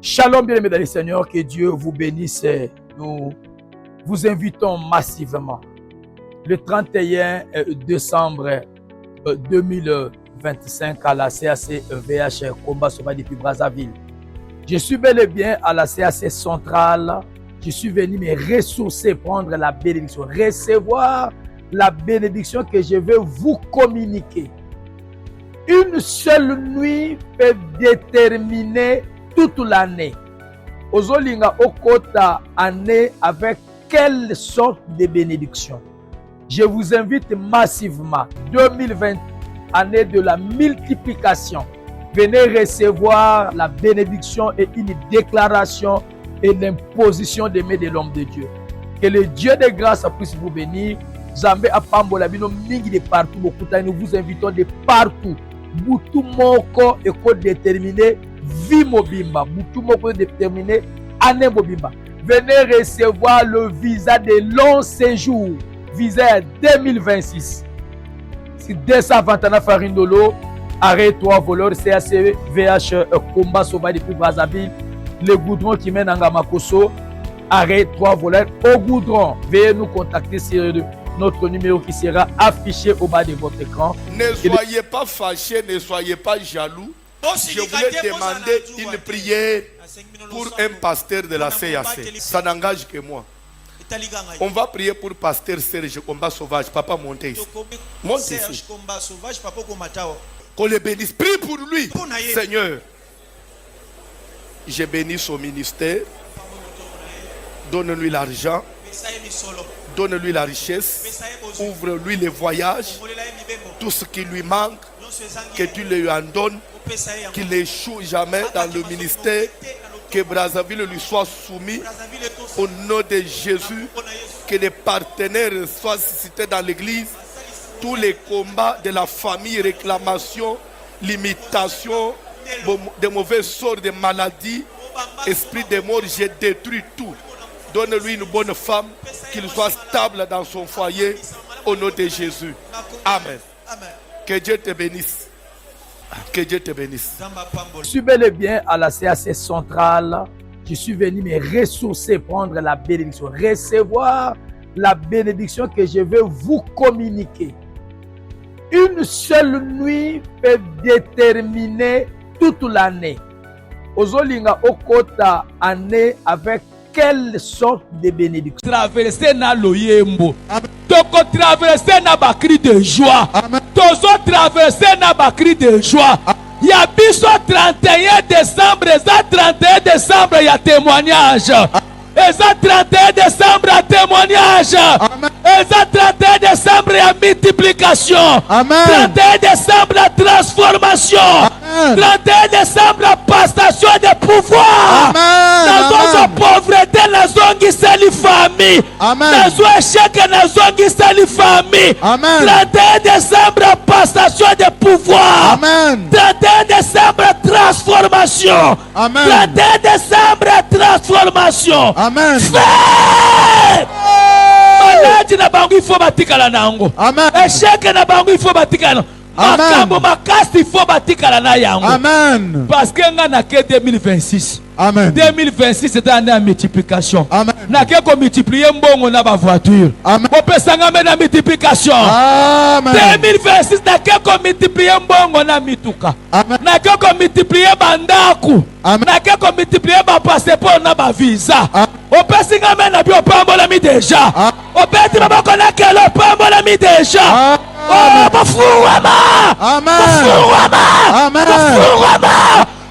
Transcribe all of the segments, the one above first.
Shalom, bien-aimés dans le Seigneur, que Dieu vous bénisse. Nous vous invitons massivement le 31 décembre 2025 à la CAC VH Combat Sauvage depuis Brazzaville. Je suis bel et bien à la CAC centrale. Je suis venu me ressourcer, prendre la bénédiction, recevoir la bénédiction que je vais vous communiquer. Une seule nuit peut déterminer toute l'année. Ozolinga okota année avec quelle sorte de bénédiction? Je vous invite massivement. 2020, année de la multiplication. Venez recevoir la bénédiction et une déclaration et l'imposition des mains de l'homme de Dieu. Que le Dieu de grâce puisse vous bénir. Zambé apambola bino mingi de partout. Nous vous invitons de partout. Boutou moko eko déterminé vie mobimba. Boutou moko déterminé année mobimba. Venez recevoir le visa de long séjour. Visa 2026. Si 229 Farindolo, arrêt 3 voleurs CAC VH Combat Sauvage depuis Brazzaville. Le goudron qui mène à Ngamakoso. Arrêt 3 voleurs au goudron. Veuillez nous contacter sur notre numéro qui sera affiché au bas de votre écran. Ne soyez pas fâchés, ne soyez pas jaloux. Je voulais demander une prière pour un pasteur de la CAC. Ça n'engage que moi. On va prier pour pasteur Serge Combat Sauvage. Papa, montez ici. Montez ici. Qu'on le bénisse. Prie pour lui. Seigneur, je bénis son ministère. Donne-lui l'argent. Donne-lui la richesse, ouvre-lui les voyages, tout ce qui lui manque, que tu lui en donnes, qu'il n'échoue jamais dans le ministère, que Brazzaville lui soit soumis au nom de Jésus, que les partenaires soient suscités dans l'église, tous les combats de la famille, réclamations, limitations, de mauvais sorts, de maladies, esprit de mort, je détruis tout. Donne-lui une bonne femme, qu'il soit stable dans son foyer, au nom de Jésus. Amen. Que Dieu te bénisse. Que Dieu te bénisse. Je suis bel et bien à la CAC centrale. Je suis venu me ressourcer, prendre la bénédiction, recevoir la bénédiction que je vais vous communiquer. Une seule nuit peut déterminer toute l'année. Ozolinga okota année avec quelle sorte de bénédiction? Traverser na loyembo. Toko traverser na bakri de joie. Tozo traverser na bakri de joie. Ya biso 31 décembre, ça 31 décembre ya témoignage. Et ça 31 décembre ya témoignage. Et ça 31 décembre ya multiplication. 31 décembre ya transformation. 31 décembre passation de pouvoir. Nazo pauvreté, nazo ngiseli famille. Nazo échec, nazo ngiseli famille. 31 décembre passation de pouvoir. 31 décembre transformation. 31 décembre transformation. Fait. Maladi na bangu ifo batikala nango. Échec na bangu ifo batikala. Makambo makasi ifo batikala na yango. Parce que nga na ke 2026. 2026 c'est une année de multiplication. Na ke ko multiplier mbongo na ba voiture. Opesanga me na multiplication. 2026 na ke ko multiplier mbongo na mituka. Na ke ko multiplier bandaku. Na ke ko multiplier ba passeport na ba visa. Opesinga me na bi opambola mi déjà. Opeti babako na ke lo opambola mi déjà. Oh, bafuwama! Bafuwama! Bafuwama!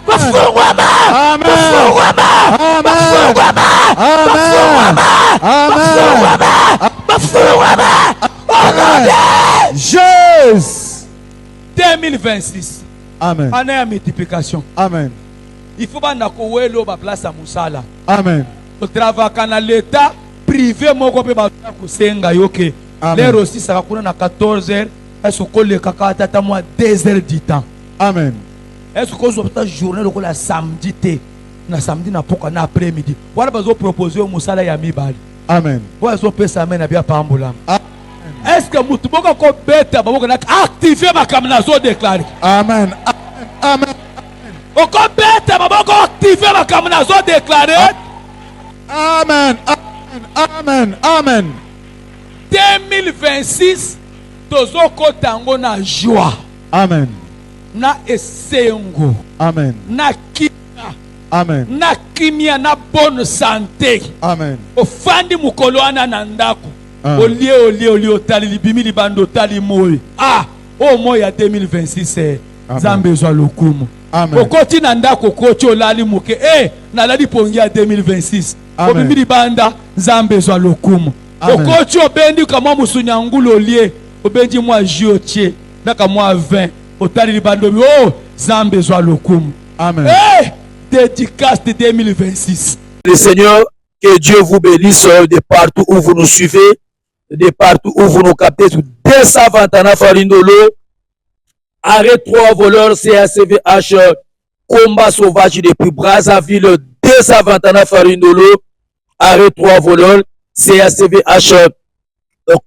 Bafuwama! Bafuwama! Bafuwama! Bafuwama! Bafuwama! Oh, Jésus! 2026. Amen. Année à multiplication. Amen. Il faut pas n'akowe ba place à Moussala. Amen. Au travail dans l'état privé, mon groupe va kusenga yoke. L'air aussi, ça va courir à 14h. Est-ce que le caca tata moi 2h du temps? Amen. Est-ce que vous avez une journée le samedi té? Na samedi na poka na après-midi. Voilà besoin proposer au Moussala ya mibali. Amen. Voilà besoin pesa amen na bien pambola. Est-ce que mutu boka ko beta boka na activer ma kamnazo déclarer? Amen. Amen. Oko beta boka activer suivez ma caméra déclaré. Amen. Amen. Amen. 2026 tozokota yango na joie. Amen. Na esengo. Amen. Na kimia. Amen. Na kimia na bonne santé. Amen. Ofandi mukolo wana na ndako. Olie otali libimi libando otali moi. Ah, o moi ya 2026 Zambe zwa lokumu. Okoti na ndako koti olali muke. Nalali pongi ya 2026. Obimi libanda Zambe zwa lokumu. Okoti obendi kama musunyangulo olie. Obendi mwa jiotie. Naka mwa 20. Otali libando oh Zambe zwa lokumu. Amen. Dédicace de 2026. Le Seigneur, que Dieu vous bénisse de partout où vous nous suivez, de partout où vous nous captez. 229 Farindolo, arrêt 3 voleurs CACVH, combat sauvage depuis Brazzaville. 229 Farindolo, arrêt 3 voleurs CACVH,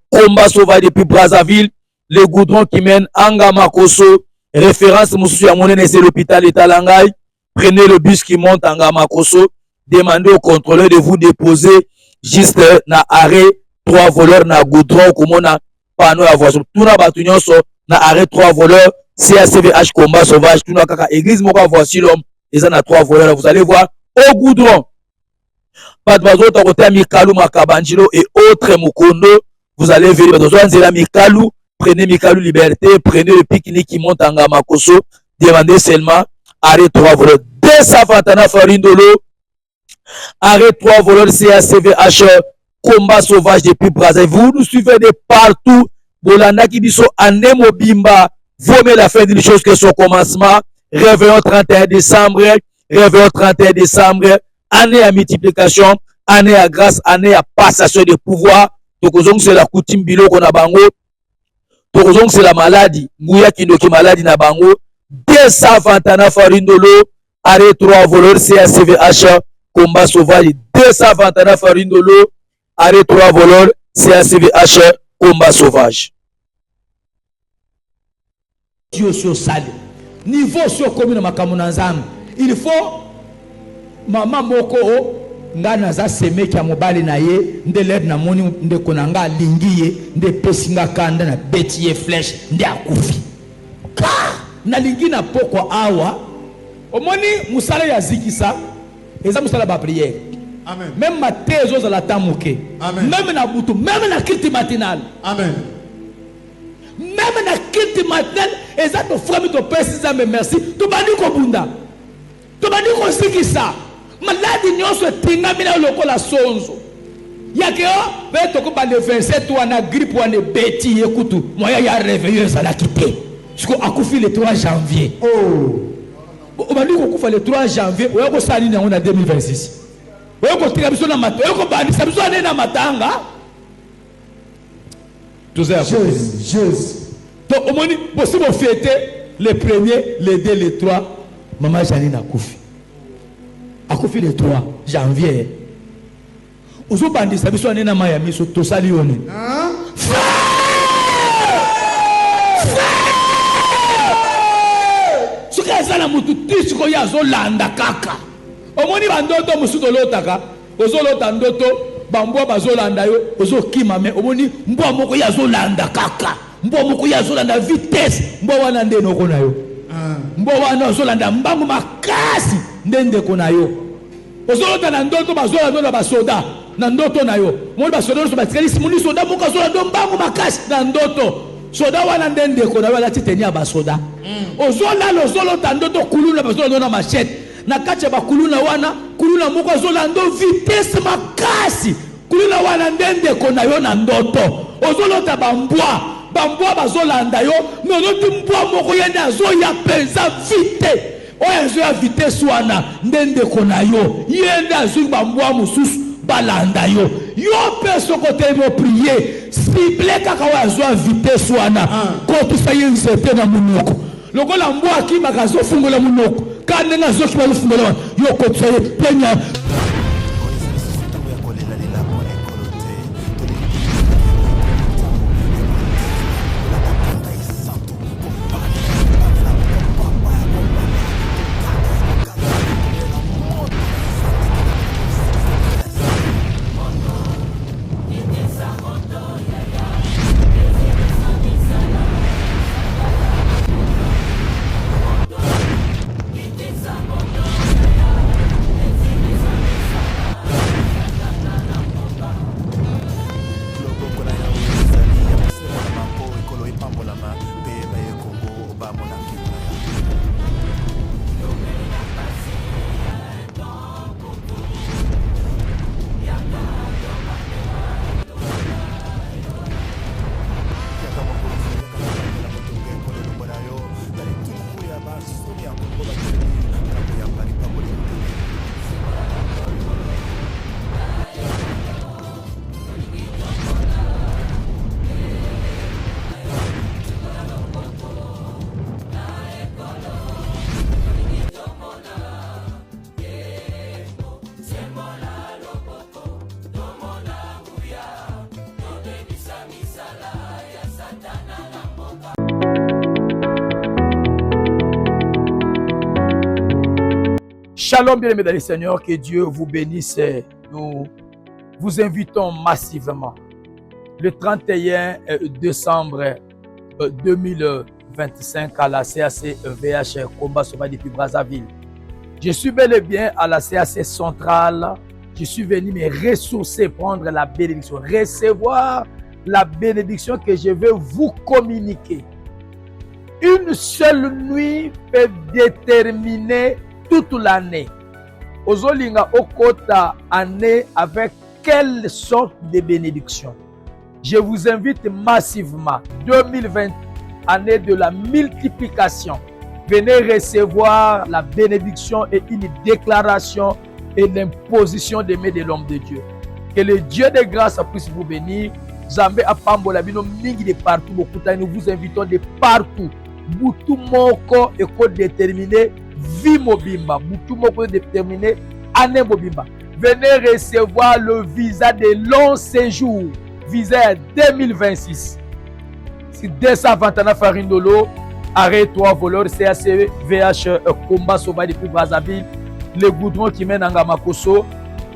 combat sauvage depuis Brazzaville. Le goudron qui mène Angamakoso, référence Moussou Yamonene, c'est l'hôpital Italangaï. Prenez le bus qui monte en Gamakoso. Demandez au contrôleur de vous déposer juste na arrêt 3 voleurs na goudron comme on a panneau à voiture. Tout na batunyon so na arrêt 3 voleurs CACVH combat sauvage. Tout na kaka église moka voici l'homme. Ils en a 3 voleurs. Vous allez voir au goudron. Pas de bazo ta côté Mikalu Makabanjilo et autres Mukondo. Vous allez venir dans Mikalu. Prenez Mikalu Liberté. Prenez le pique-nique qui monte en Gamakoso. Demandez seulement arrêt 3 voleurs. 229 Farindolo. Arrêt 3 voleurs CACVH. Combat sauvage depuis Brazzaville. Vous nous suivez de partout. Bolanda qui dit so année mobimba. Vomez la fin d'une chose que son commencement. Réveillon 31 décembre. Réveillon 31 décembre. Année à multiplication. Année à grâce. Année à passation de pouvoir. Donc, c'est la coutume bilo qu'on a bango. Donc, c'est la maladie. Mouya qui est maladie na bango. 229 Farindolo, arrêt 3 voleurs CACVH, combat sauvage. 229 Farindolo, arrêt 3 voleurs CACVH, combat sauvage. Niveau sur commune Makamunanzam. Il faut maman moko nga naza seme kia mobali na ye ndeled na moni nde konanga lingiye nde pesinga kanda na betiye flèche nde akufi. Na lingi na poko awa omoni musala ya zikisa eza musala ba prière. Amen. Même ma tezo za la tamuke. Amen. Même na butu, même na kilti matinal. Amen. Même na kilti matinal eza to frami to pesa me merci. To bandi ko bunda. To bandi ko zikisa. Maladi nyonso tingami na lokola sonzo. Yake o be to ko bande verset wana grippe wana beti ekutu. Moya ya réveiller ça la quitter. Jusqu'au akufi le 3 janvier. Oh. On va dire qu'on le 3 janvier. On va salir dans 2026. On va continuer à na matanga. On va bani sabiso na matanga. Tout ça. Jésus. Donc au moins possible fêter le 1er, le 2, le 3. Maman Janine akufi. Akufi le 3 janvier. Ozo bandi sabiso na Miami so to sali one. Na mutu tisiko ya zolanda kaka omoni bandoto musuto lotaka ozolota ndoto bambwa bazolanda yo ozokima me omoni mbwa moko ya zolanda kaka mbwa moko ya zolanda vitesse mbwa wana nde noko na yo mbwa wana ozolanda mbangu makasi nde ndeko na yo ozolota na ndoto bazolanda na basoda na ndoto na yo moni basoda so batikali simuni soda moko azolanda mbangu makasi na ndoto soda wana nde ndeko na yo alati tenia basoda ozola lozolo tandoto kuluna bazola na machette na kache ba kuluna wana kuluna moko azola ndo vitesse makasi kuluna wana ndende kona yo na ndoto ozolo ta bambwa bazola nda yo noloti mbwa moko yende azoya penza vite oya azoya vitesse wana ndende kona yo yende azoya bambwa mususu balanda yo peso kote mo prier cible kaka wa azoya vitesse wana ko tu saye nzete na munoko lokola mbwa akimaka azofungola munoko kandi nga azokiba azofungola yo kotsaye penya Shalom, bien-aimés dans le Seigneur, que Dieu vous bénisse. Nous vous invitons massivement le 31 décembre 2025 à la CAC VH Combat Sauvage depuis Brazzaville. Je suis bel et bien à la CAC centrale. Je suis venu me ressourcer, prendre la bénédiction, recevoir la bénédiction que je vais vous communiquer. Une seule nuit peut déterminer toute l'année. Ozolinga okota année avec quelle sorte de bénédiction? Je vous invite massivement. 2020, année de la multiplication. Venez recevoir la bénédiction et une déclaration et l'imposition des mains de l'homme de Dieu. Que le Dieu de grâce puisse vous bénir. Zambé apambola bino mingi de partout. Nous vous invitons de partout. Boutou moko eko déterminé vie mobimba. Boutou moko déterminé année mobimba. Venez recevoir le visa de long séjour. Visa 2026. Si 229 Farindolo, arrêt 3 voleurs CAC VH Combat Sauvage depuis Brazzaville. Le goudron qui mène à Ngamakoso.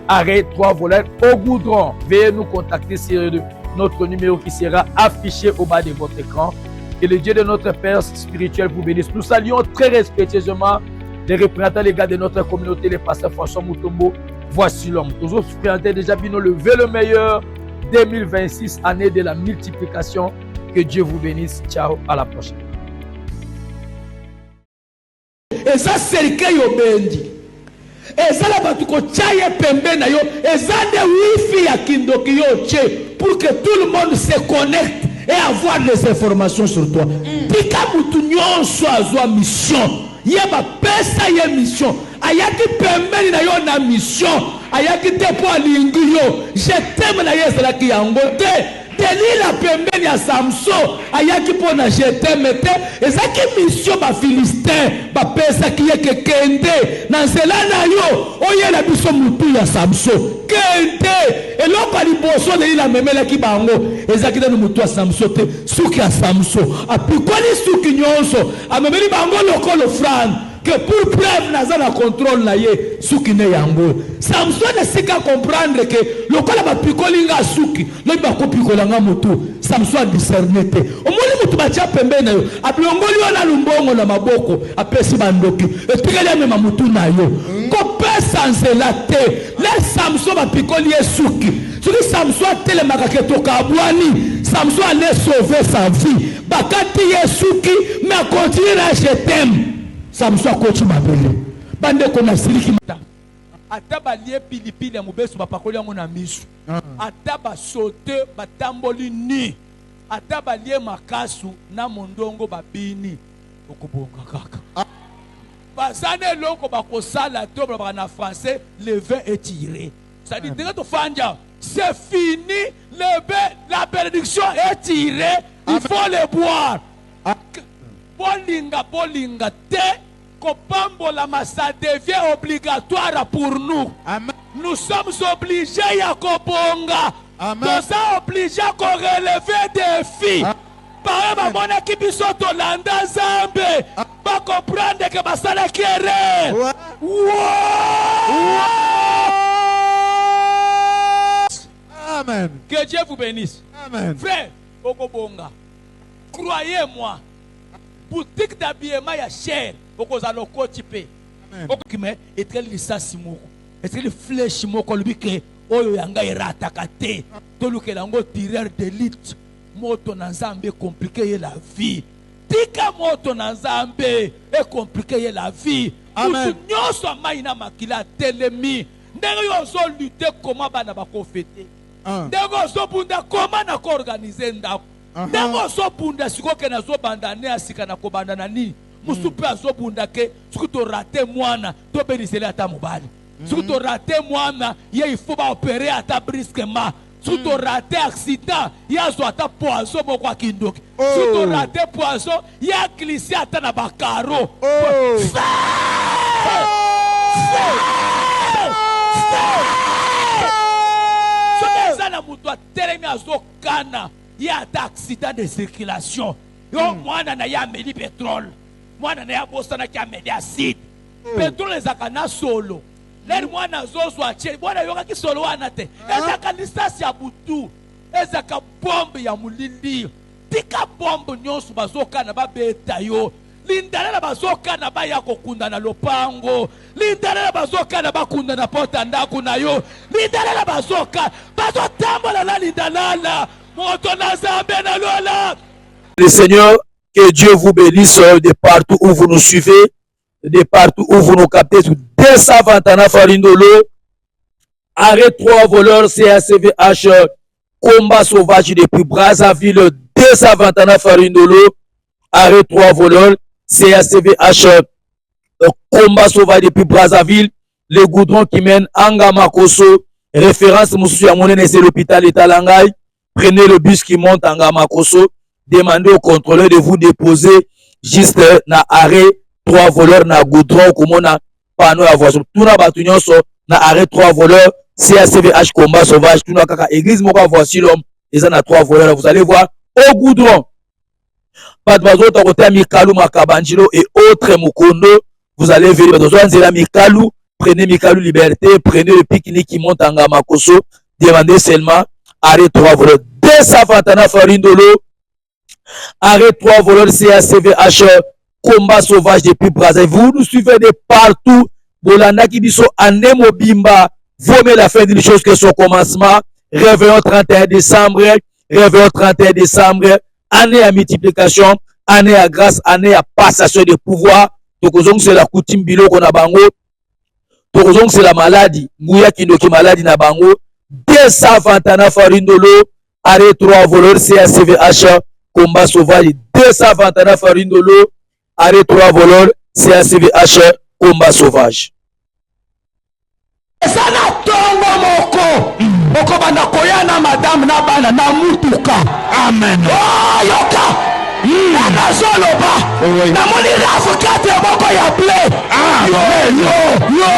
Arrêt 3 voleurs au goudron. Veuillez nous contacter sur notre numéro qui sera affiché au bas de votre écran. Que le Dieu de notre Père spirituel vous bénisse. Nous saluons très respectueusement les représentants légaux de notre communauté, les pasteurs François Mutombo. Voici l'homme. Nous autres présentons déjà bien le vœu le meilleur 2026, année de la multiplication. Que Dieu vous bénisse. Ciao, à la prochaine. Et ça, c'est le cas yobendi. Et ça, la batuko tchaye pembe na yo. Et ça, de wifi ya kindoki yo tche. Pour que tout le monde se connecte et avoir des informations sur toi. Pika mutu nyonso azwa mission. Yeba pesa ye mission. Ayaki pembeni na yo na mission. Ayaki te po alingi yo. Je t'aime na ye sala ki yango te. Delila pembeni ya Samson. Ayaki po na je t'aime te. Ezaki mission ba Philistin. Ba pesa ki ye ke kende. Nan sela na yo. Oye la biso mutu ya Samson. Kende. Eloko aliboso de la memela ki bango. Ezaki na mutu ya Samson te. Suki ya Samson. Apikoli suki nyonso. Amemeli bango lokolo fran. Que pour preuve naza na contrôle na ye suki ne yango. Samson ne sika comprendre que lokola ba pikolinga suki lo ba ko pikolanga mutu. Samson a discerné te. Omoni mutu ba tia pembe na yo. Ablongoli ona lumbongo na maboko apesi bandoki. Etikeli mema mutu na yo. Ko pesa nzela te. Le Samson ba pikoli ye suki. Soki Samson telemaka ke tokabwani. Samson allait sauver sa vie. Bakati ye suki mais continue à je t'aime. Samson kochi mabele bande kona siliki mata ataba lie pilipili ya mubesu bapakoli yango na misu ataba sote batamboli ni ataba lie makasu na mondongo babini okubonga kaka bazane loko bakosala to baba na français le vin est tiré ça dit dès que fanja c'est fini la bénédiction est tirée il faut le boire bolinga te kopambola ça devient obligatoire pour nous. Amen. Nous sommes obligés à kobonga. Nous sommes obligés à relever des filles. Par exemple, qui biso tolanda zambe pas comprendre que basala kere. Amen. Que Dieu vous bénisse. Amen. Frère, okobonga. Croyez-moi. Boutique d'habillement ya cher okoza loko type okime etre licence moko etre flèche moko lubike oyo yanga erataka te tolukela ngo tireur d'élite moto na nzambe compliqué la vie tika moto na nzambe e compliqué la vie mutu nyonso amai na makila telemi ndenge yo zo lutter comment bana bakofete ndenge ozo bunda comment na ko organiser ndako ndenge ozobunda sikoke nazobanda ne asika na kobanda na nini musu mpe azobunda ke soki torate mwana tobeliseli ata mobali soki torate mwana ye ifo baopere ata briskement soki torate accident ye azwa ata poison moko akindoki soki torate poison ye aglise ata na bakaro soki eza na moto atelemi azokana il y a un accident de circulation. Yo mwana na ya meli pétrole. Mwana na ya bosana ki ameli acide. pétrole ezaka na solo leri mwana azozwa tie bwana yokaki solo wana te ezaka lisasi ya butu ezaka bombe ya molili tika bombe nyonso bazokana babeta yo lindalela bazokana baya kokunda lopango lindalela bazokana bakunda na porta ndako na yo lindalela bazoka bazotambola na lindalala moto na zambe na lola. Le Seigneur, que Dieu vous bénisse de partout où vous nous suivez, de partout où vous nous captez. 229 Farindolo, arrêt 3 voleurs CACVH, combat sauvage depuis Brazzaville. 229 Farindolo, arrêt 3 voleurs CACVH, combat sauvage depuis Brazzaville. Le goudron qui mène Angamakoso, référence Moussou Yamonene, c'est l'hôpital Italangaï. Prenez le bus qui monte à Angamakoso. Demandez au contrôleur de vous déposer juste na arrêt 3 voleurs na goudron comme on a panneau à voiture. Tout na batunion so na arrêt 3 voleurs CACVH combat sauvage. Tout na kaka église moka voici l'homme. Ils en a 3 voleurs. Vous allez voir au goudron. Pas de bateau à côté à Mikalu Makabanjilo et autres Mukondo. Vous allez venir dans Mikalu. Prenez Mikalu Liberté. Prenez le pique-nique qui monte en Gamakoso. Demandez seulement arrêt 3 voleurs. 229 Farindolo. Arrêt 3 voleurs CACVH, combat sauvage depuis Brazzaville. Vous nous suivez de partout. Bolanda qui dit so année mobimba. Vomez la fin d'une chose que son commencement. Réveillon 31 décembre. Réveillon 31 décembre. Année à multiplication. Année à grâce. Année à passation de pouvoir. Donc, c'est la coutume bilo qu'on a bango. Donc, c'est la maladie. Mouya qui est maladie na bango. 229 Farindolo. Arrêt 3 voleurs CACVH. Combat sauvage 229 Farindolo, arrêt 3 voleurs, CACVH, combat sauvage. Sana tongo moko, moko bana koyana madame na bana na mutuka. Amen. Oh yoka, na zoloba, na moni rafu kate moko ya ble. Amen. Yo,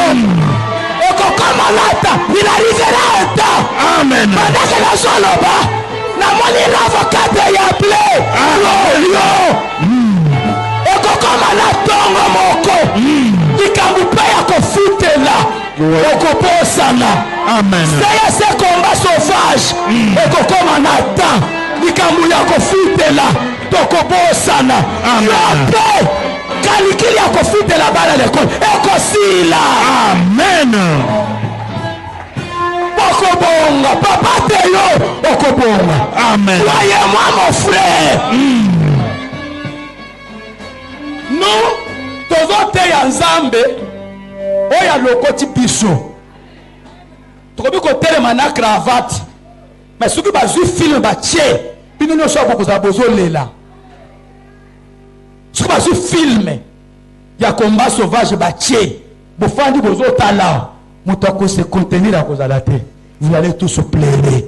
oko kama lata, il arrivera un temps. Amen. Madame na zoloba. Namoni l'avocate ya ble ekokoma na tongo moko likambo mpe ya kofutela okobosana seya se komba sauvage ekokoma na temps likambo ya kofutela tokobosana yo mpe kalikili ya kofutela bana lekole ekosila. Amen. Okobonga, papa te yo, okobonga. Amen. Soyez-moi mon frère. Nous, tozo te ya nzambe, oya lokoti biso. Tokobi ko telema na cravate. Mais soki bazui film ba tche, bino no so bokoza bozo lela. Soki bazui film ya combat sauvage ba tche, bofandi bozo tala. Moutako se contenir à cause de la terre. Vous allez tous se plaider.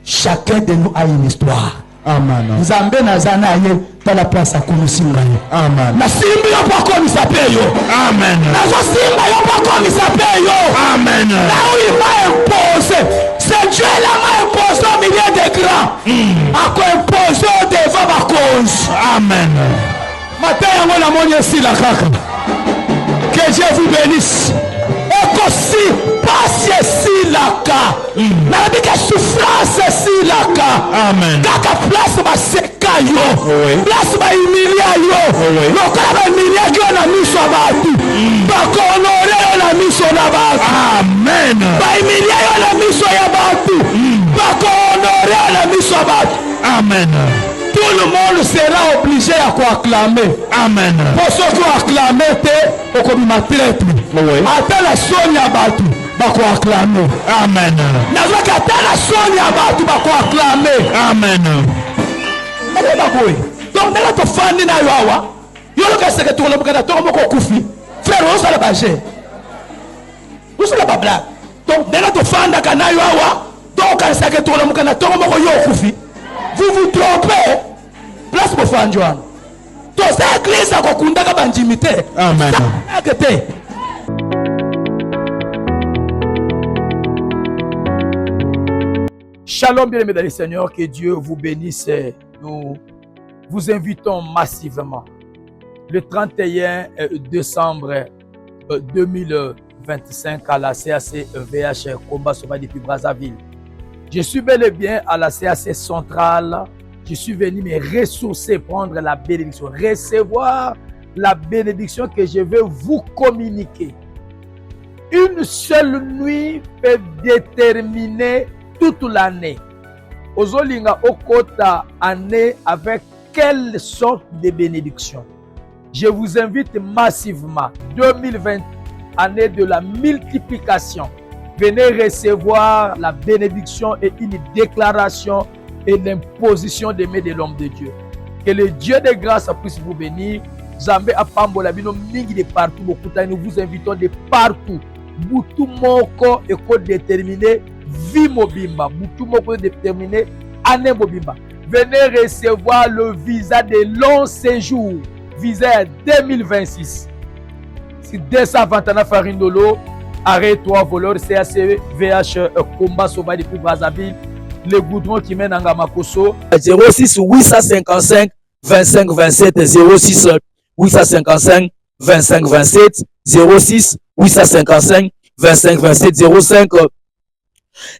Chacun de nous a une histoire. Amen. Nzambe na zana ye dans la place à Kounusinga. Amen. Na simba yo pas comme ça paye yo. Amen. Na zo simba yo pas comme ça paye yo. Amen. Là où il m'a imposé, c'est Dieu là m'a imposé au milieu des grands. A quoi imposé devant ma cause. Amen. Matin yango la monie ici la kaka. Que Dieu vous bénisse. Ekosi passe si laka nabika souffrance si laka. Amen. Kaka place ba seka yo place ba humilia yo lokola ba humilia yo na miso batu ba honore yo na miso na batu. Amen. Ba humilia yo na miso ya batu ba honore yo na miso batu. Amen. Tout le monde sera obligé à acclamer. Amen. Pour ceux qui ont acclamé, au comme ma traite. Attends la sonia batu, bako acclamer. Amen. N'avons qu'à la sonia batu, bako acclamer. Amen. Donc, nous avons fait na yawa. Yolo kase que tourne bukana tourne boko kufi. Frère, on s'en a bagé. On s'en a pas blague. Donc, nous avons fait na kana yawa. Donc, kase que tourne bukana tourne boko yo kufi. Vous vous trompez. Place pour faire un joint. Tout ça, l'église a kokunda ka banjimite. Amen. Shalom, bien-aimés dans le Seigneur, que Dieu vous bénisse. Nous vous invitons massivement le 31 décembre 2025 à la CAC VH Combat Sauvage depuis Brazzaville. Je suis bel et bien à la CAC centrale. Je suis venu me ressourcer, prendre la bénédiction, recevoir la bénédiction que je vais vous communiquer. Une seule nuit peut déterminer toute l'année. Ozolinga okota année avec quelle sorte de bénédiction? Je vous invite massivement, 2020, année de la multiplication. Venez recevoir la bénédiction et une déclaration et l'imposition des mains de l'homme de Dieu. Que le Dieu de grâce puisse vous bénir. Zambé apambola bino mingi de partout, beaucoup nous vous invitons de partout. Boutou moko eko déterminé vie mobimba, boutou moko déterminé année mobimba. Venez recevoir le visa de long séjour, visa 2026. Si 229 Farindolo, arrête-toi voleur CAC VH Combat Sauvage depuis Brazzaville, le goudron qui mène à Ngamakoso. 06 855 25 27 06 855 25 27 06 855 25 27 05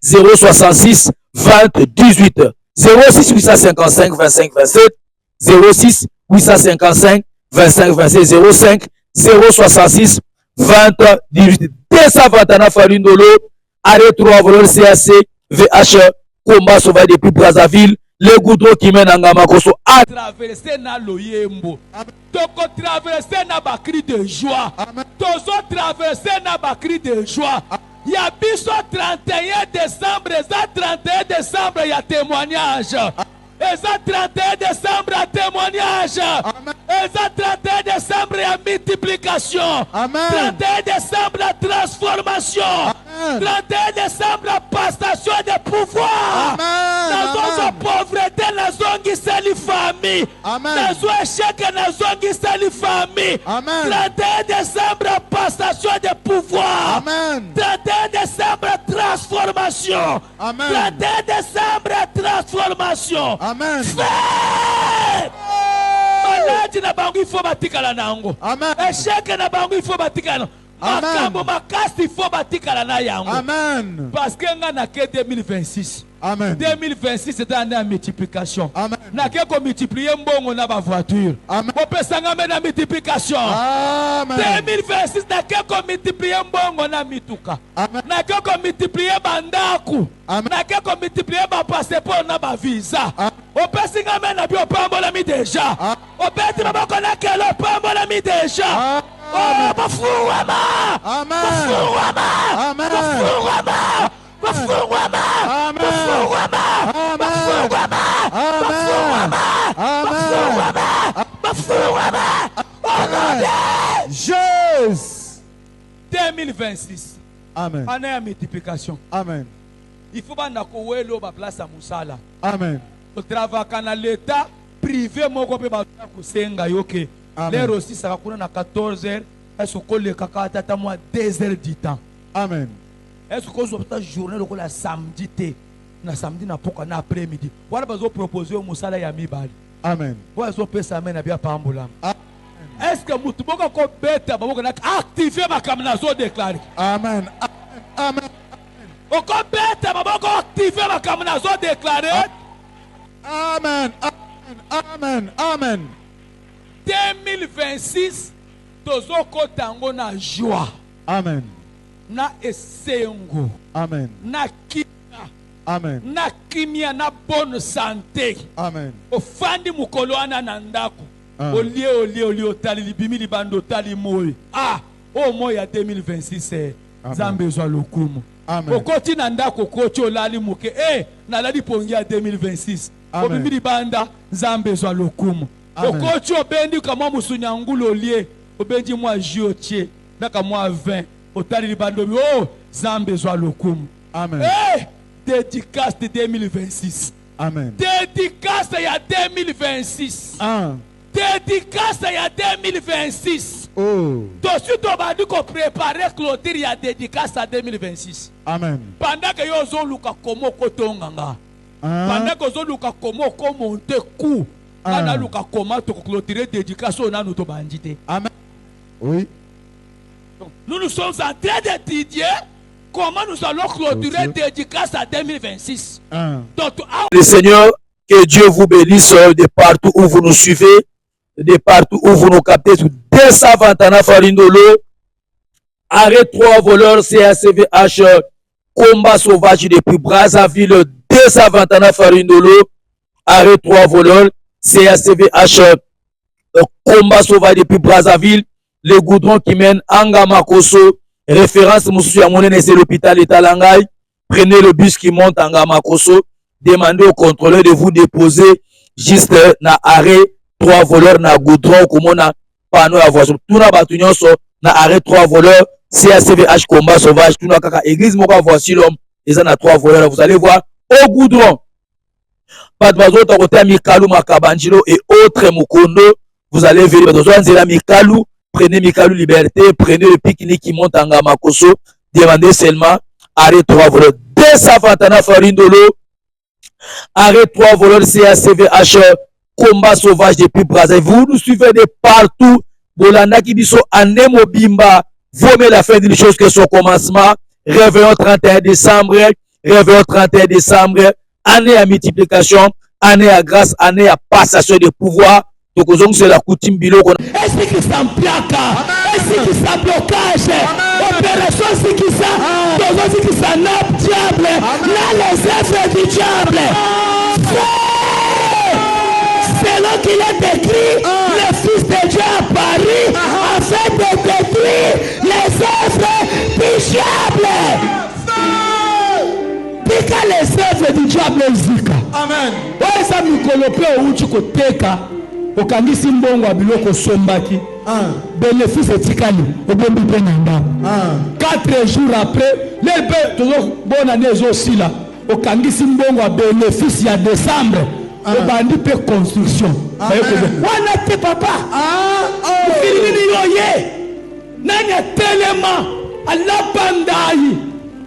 066 20 18 06 855 25 27 06 855 25 27 05 066 20 18 229 Farindolo, arrêt 3 voleur CAC VH Combat Sauvage depuis Brazzaville, le goudron qui mène à Ngamakoso à traverser na loyembo. Toko traverser na bakri de joie. Tozo traverser na bakri de joie. Ya biso 31 décembre, ça 31 décembre ya témoignage. Et ça 31 décembre ya témoignage. Et ça 31 décembre ya multiplication. 31 décembre ya transformation. 31 décembre la passation de pouvoir. Nazo pauvreté, nazo ngiseli famille. Nazo échec, nazo ngiseli famille. 31 décembre la passation de pouvoir. 31 décembre transformation. 31 décembre transformation. Fait. Maladi na bangu il faut batikala nango. Échec na bangu il faut batikala. Makambo makasi faut batikala na yango. Amen. Parce que nga na ke 2026. Amen. 2026 c'est une année de multiplication. Amen. Na ke ko multiplier mbongo na ba voiture. Amen. Opesanga me na multiplication. Amen. 2026 na ke ko multiplier mbongo na mituka. Amen. Na ke ko multiplier bandaku. Amen. Na ke ko multiplier ba passeport na ba visa. Opesinga me na bi opambola mi déjà. Opeti maboko na kelo opambola mi déjà. Oh, Bafuwama! Amen. Bafuwama! Amen. Bafuwama! Bafuwama! Amen. Bafuwama! Bafuwama! Amen. Bafuwama! Bafuwama! Oh non! Jésus. 2026. Amen. Année à multiplication. Amen. Il faut pas nakowelo ba place à Musala. Amen. Au travail dans l'état privé moko pe ba kusenga yoke. L'air aussi ça va courir à 14h. Est-ce que le caca tata moi 2 heures du temps. Amen. Est-ce que vous avez journée le la samedi na samedi na poka na après-midi. Voilà besoin proposer au musala ya mibali. Amen. Voilà besoin pesa amena bien pambola. Est-ce que mutu boko ko beta boko na activer ma kamna zo déclarer. Amen. Amen. O ko beta boko activer ma kamna zo déclarer. Amen. Amen. Amen. 2026 tozoko tango na joie. Amen. Na esengo. Amen. Na kimia. Amen. Na kimia na bonne santé. Amen. Ofandi mukolo ana na ndako. Olie otali libimi libando tali moyi. Ah, o moya 2026 Zambe zwa lokumu. Amen. Okoti na ndako kocho olali muke. Nalali pongi ya 2026. Obimi libanda Zambe zwa lokumu. Okochi obendi kama musunyangulo olie. Obendi mwa jiotie. Naka mwa 20. Otali libando bi. Oh, Zambe zwa lokumu. Amen. Dédicace de 2026. Amen. Dédicace ya 2026. Dédicace ya 2026. Oh. Dessus tu vas dire qu'on prépare clôture ya dédicace à 2026. Amen. Pendant que yo zo luka komo kotonganga. Pendant que zo luka komo ko monter coup. Ana luka koma to clôturer dédicace on a nous to bandité. Amen. Oui. Donc, nous sommes en train d'étudier comment nous allons clôturer dédicace à 2026. Donc, le Seigneur, que Dieu vous bénisse de partout où vous nous suivez, de partout où vous nous captez. 221 Farindolo, arrêt 3 voleurs CACVH, combat sauvage depuis Brazzaville. 221 Farindolo, arrêt 3 voleurs CACVH, combat sauvage depuis Brazzaville. Le goudron qui mène Angamakoso, référence Moussou Yamounene, c'est l'hôpital Italangaï. Prenez le bus qui monte Angamakoso. Demandez au contrôleur de vous déposer juste na arrêt 3 voleurs na goudron comme on a panneau à voiture. Tout na batunyon so na arrêt 3 voleurs CACVH combat sauvage. Tout na kaka église moka voici l'homme. Ils en a 3 voleurs. Vous allez voir au goudron. Pas de bazo ta côté Mikalu Makabanjilo et autres Mukondo. Vous allez venir dans Mikalu. Prenez Mikalu Liberté. Prenez le pique-nique qui monte en Ngamakoso. Demandez seulement arrêt 3 voleurs. 221 Farindolo. Arrêt 3 voleurs CACVH, combat sauvage depuis Brazzaville. Vous nous suivez de partout. Bolanda qui dit so année Mobimba. Vomez la fin d'une chose que son commencement. Réveillon 31 décembre. Réveillon 31 décembre. Année à multiplication. Année à grâce. Année à passation de pouvoir. Donc, c'est la coutume bilo. Est-ce qu'il s'en placa? Est-ce qu'il s'en blocage? Opération c'est qui ça? Toujours qui ça n'a diable. Là les œuvres du diable. C'est là qu'il est décrit. Le Fils de Dieu à Paris afin de détruire les œuvres du diable. Pika les œuvres du diable zika. Amen. Ouais ça mikolope ou tu koteka. Okangisi mbongo wa biloko sombaki. Bénéfice etikali obombi pe na ndako. 4 jours après, les be toujours bonne année aussi là. Okangisi mbongo wa bénéfice ya décembre. Obandi pe construction. Wana te papa. Filini yoye. Nanya tellement Allah bandai.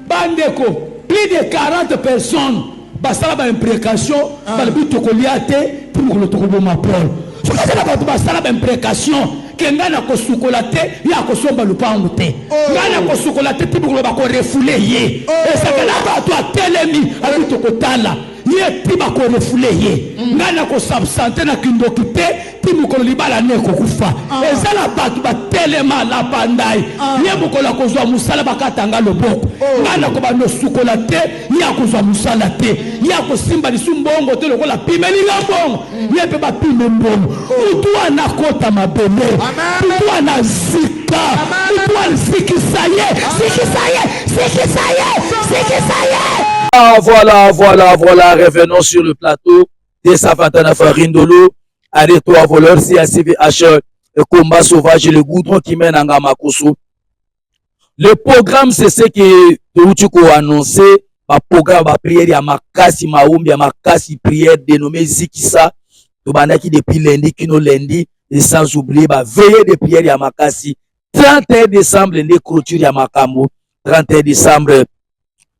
Bandeko plus de 40 personnes. Basala ba imprécation, ba but koliate pour le tokobo ma parole. Ce que c'est la basala ba imprécation que ngana ko sukolate ya ko somba lupango te. Ngana ko sukolate pour le ba ko refouler ye. Et c'est que là ba toi telemi abi tokotala. Ye tiba ko refouler ye. Ngana ko s'absenter na kindoki te timu ko libala ne ko kufa. Et ça la ba ba telema la pandai. Ye mukola ko zwa musala bakatanga loboko. Ngana ko ba no sukolate ya ko zwa musala te. Ya ko simba lisumbongo te lokola pimeli ngambongo. Ye pe ba pime mbongo. Utua na kota mabele. Utua na zika. Utua zikisaye. Voilà, revenons sur le plateau de Safatana Farindolo, arrêt 3 voleurs, CACVH, le combat sauvage et le goudron qui mène à Ngamakoso. Le programme, c'est ce que Touchouko a annoncé, ma programme, ma prière, il y a ma kasi, ma oumbi, il y a ma kasi prière dénommée Zikisa, Toubanaki depuis lundi, Kino lundi, et sans oublier, ma veillée de prière, il y a ma kasi, 31 décembre, ne clôture, il y a ma kamo, 31 décembre,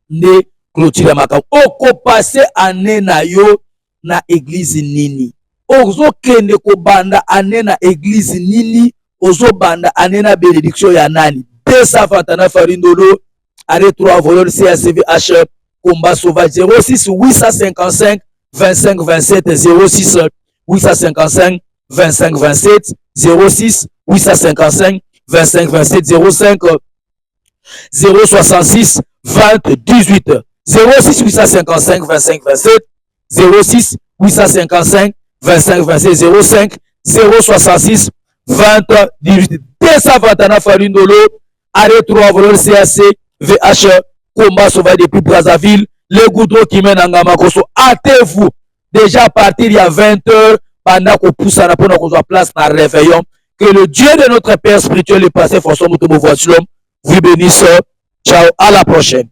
ne clôture ya makamo oko passé année na yo na église nini ozo kende ko banda année na église nini ozo banda année na bénédiction ya nani 221 Farindolo arrêt 3 voleurs CACVH combat sauvage 06 855 25 27 06 855 25 27 06 855 25 27 05 066 20 18 06 855 25 27 06 855 25 27 05 066 20 18 221 Farindolo arrêt 3 voleurs CACVH combat sauvage depuis Brazzaville le goudron qui mène à Ngamakoso. Hâtez-vous déjà à partir il y a 20h pendant qu'on pousse à la place dans le réveillon. Que le Dieu de notre Père spirituel est passé François Moutomo Voici l'homme vous bénisse. Ciao, à la prochaine.